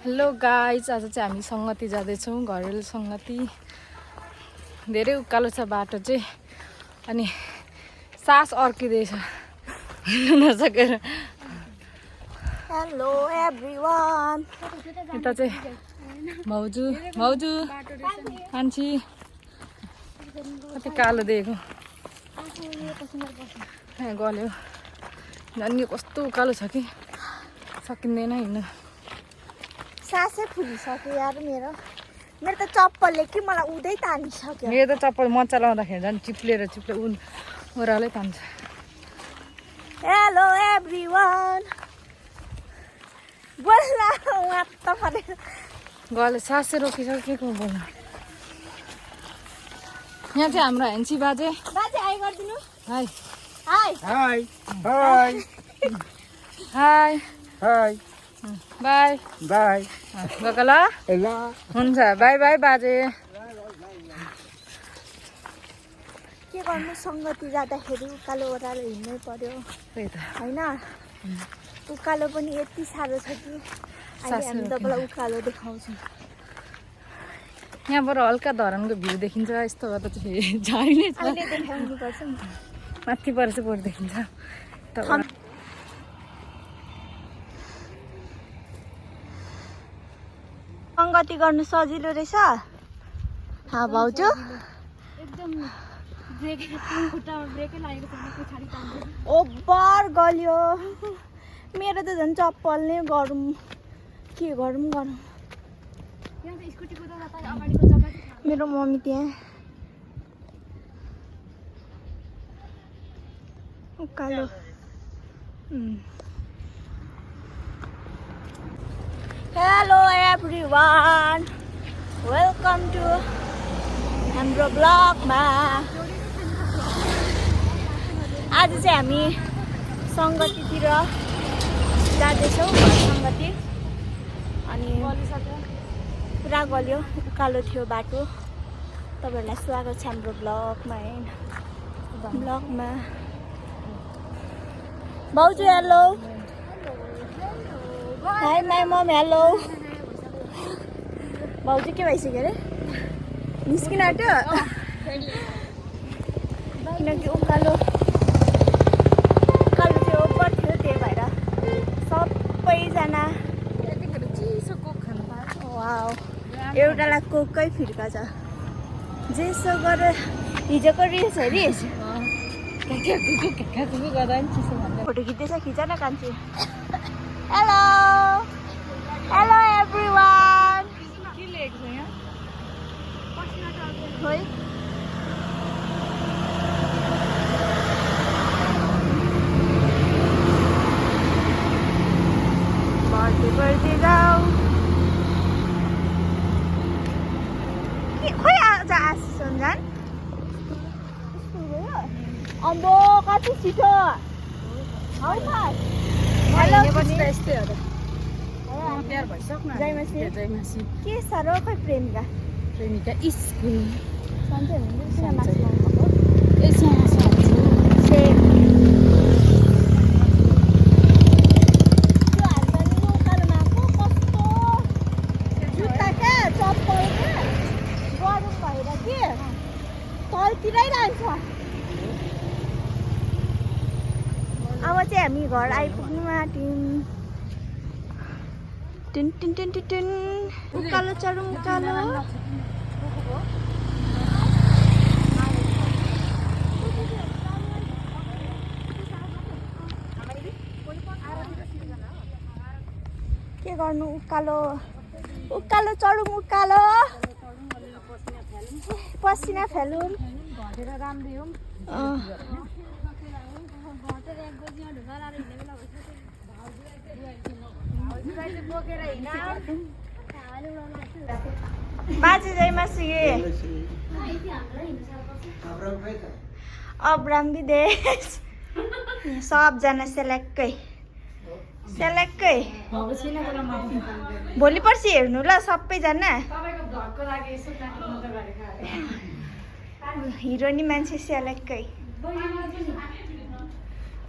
Hello guys, आज चाहिँ हामी सङ्गति जाँदैछौँ, घरेलु सङ्गति। धेरै उकालो छ बाटो चाहिँ, अनि सास अड्किँदैछ नसकेर। Hello everyone. यता चाहिँ भाउजू मान्छे कति कालो दिएको गल्यो। झन् कस्तो उकालो छ कि सकिँदैन हिँड्नु। सासै फुलिसक्यो यार मेरो त चप्पलले कि मलाई उदै तानिसक्यो। मेरो त चप्पल मजा लाउँदाखेरि झन् चिप्लेर ओह्रालै तान्छ। Hello everyone. बोल्न वात्त परेर गले सासै रोकिसक्यो के को बोल्न। यहाँ चाहिँ हाम्रो हेन्सी बाजे हाई गरिदिनु। High high high high high high by by गएको ल ल हुन्छ बाई बाई बाजे। के गर्नु, सङ्गति जाँदाखेरि उकालो ओह्रालो हिँड्नै पर्यो त्यही त होइन। उकालो पनि यति साह्रो छ कि अहिले हामी तपाईँलाई उकालो देखाउँछौँ। यहाँबाट हल्का धरानको भ्यू देखिन्छ। यस्तो गर्दा चाहिँ झरी नै छ। अहिले देखाउनु पर्छ नि। माथि पर चाहिँ बरु देखिन्छ। सङ्गति गर्नु सजिलो रहेछ। भाउजू ओभर गल्यो मेरो त झन् चप्पल नै गरौँ के गरौँ। मेरो मम्मी त्यहाँ उकालो। हेलो एभ्रिवान, वेलकम टु हाम्रो ब्लगमा। आज चाहिँ हामी सङ्गतितिर जाँदैछौँ, सङ्गति। अनि पुरा गल्यो, उकालो थियो बाटो। तपाईँहरूलाई स्वागत छ हाम्रो ब्लगमा ब्लगमा। भाउजू hello. Hi my mom hello. भाउजू के भइसक्यो अरे, निस्किन आँट्यो किनकि उकालो चाहिँ ओभर थियो, त्यही भएर सबैजना वाउ एउटालाई कोकै फिर्का छ। जेसो गरेर हिजोको रिल्स हेरिस् फोटो खिच्दैछ, खिच न कान्छु। Hello hello everyone. के लेखेको छ यहाँ? खोइ बढ्दै जाऊ। खोइ आज आशिष सन्जान अम्बो कति छिटो। हेलो यस्तै हो त। प्यार भइसक्नु। जयमासी जयमासी के साह्रो खै प्रेमिका प्रेमिका स्कुल सन्चै हुनुहुन्छ सन्चै। मासु खाउनुभएको? सेम त्यो हालपानी उकालोमा आएको कस्तो जुत्ता क्या चप्पल क्या गरौँ भएर कि तलतिरै लान्छ। अब चाहिँ हामी घर आइपुग्नु आँट्यौँ। टुन टुन टुन टुन टुन उकालो चढौँ उकालो। के गर्नु, उकालो उकालो चढौँ उकालो। पसिना फ्यालौँ। बाजे जयमासी अब्राम विदेश सबजना सेलेक्कै भोलि पर्सि हेर्नु ल सबैजना। हिरोनी मान्छे सेलेक्कै।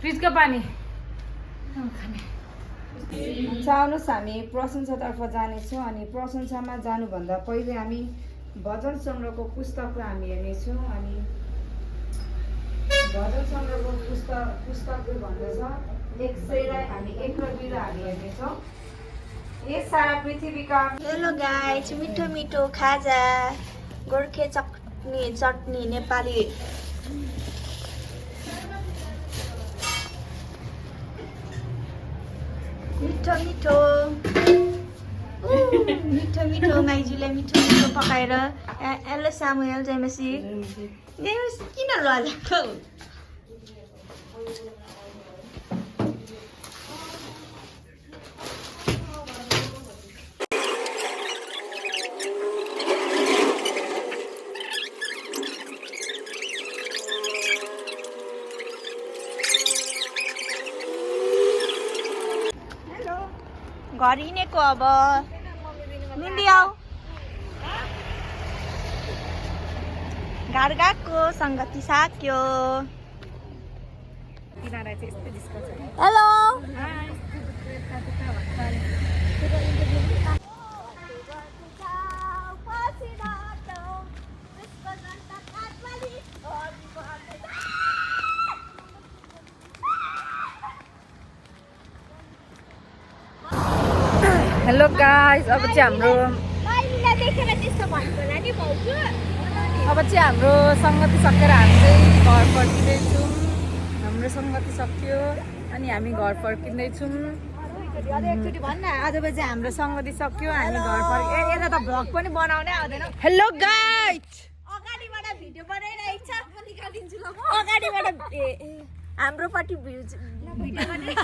फ्रिजको पानी हुन्छ आउनुहोस् हामी प्रशंसातर्फ जानेछौँ अनि प्रशंसामा जानुभन्दा पहिले हामी भजन सङ्ग्रहको पुस्तकलाई हामी हेर्नेछौँ अनि भजन सङ्ग्रहको पुस्तकले भन्दछ 100लाई हामी 1 र 2 हामी हेर्नेछौँ। यस सारा पृथ्वीका हेलो गाइस, मिठो मिठो खाजा गोर्खे चटनी नेपाली मिठो मिठो मिठो मिठो माइजूले मिठो मिठो पकाएर एलो सामुएल जयमसी किन लजाको घर हिँडेको अब निन्दी आऊ घर गएको सङ्गति साक्यो। हेलो हेलो गाइस, अब चाहिँ हाम्रो सङ्गति सकेर हामी चाहिँ घर फर्किँदैछौँ। हाम्रो सङ्गति सक्यो अनि हामी घर फर्किँदैछौँ। आज चाहिँ हाम्रो सङ्गति सक्यो, हामी घर फर्क यता त भ्लग पनि बनाउनै आउँदैन। हेलो गाइस, अगाडिबाट भिडियो बनाइरहेको छ, म निकालिदिन्छु ल। अगाडिबाट हाम्रोपट्टि भिडियो बनाइरहेको